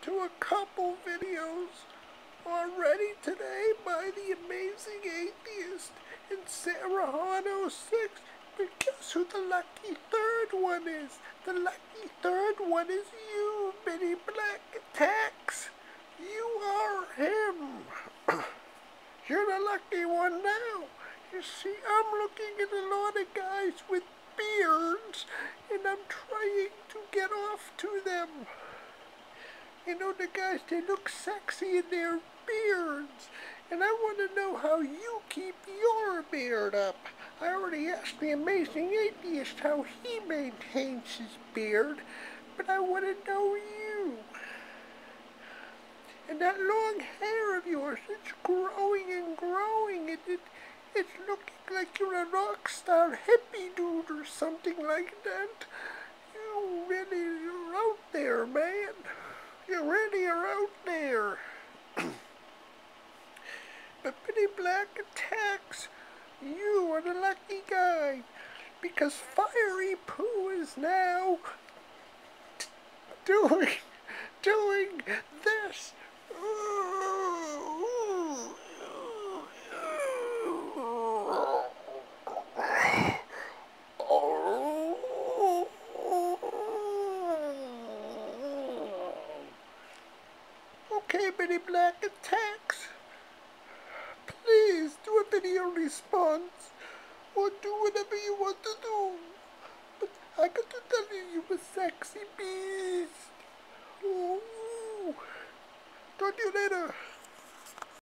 to a couple videos already today by the Amazing Atheist and Sarah6. But guess who the lucky third one is? The lucky third one is you, Bitty Black Attacks. You are him. You're the lucky one now. You see, I'm looking at a lot of guys with beards, and I'm trying to get off to them. You know, the guys, they look sexy in their beards, and I want to know how you keep your beard up. I already asked the Amazing Atheist how he maintains his beard, but I want to know you. And that long hair of yours, it's growing and growing. It's looking like you're a rock star hippie dude or something like that. You're out there, man. You really are out there. But Bitty Black Attacks, you are the lucky guy, because Fiery Pooh is now doing this. Okay, Bitty Black Attacks, please do a video response or do whatever you want to do. But I got to tell you, you're a sexy beast. Ooh. Talk to you later.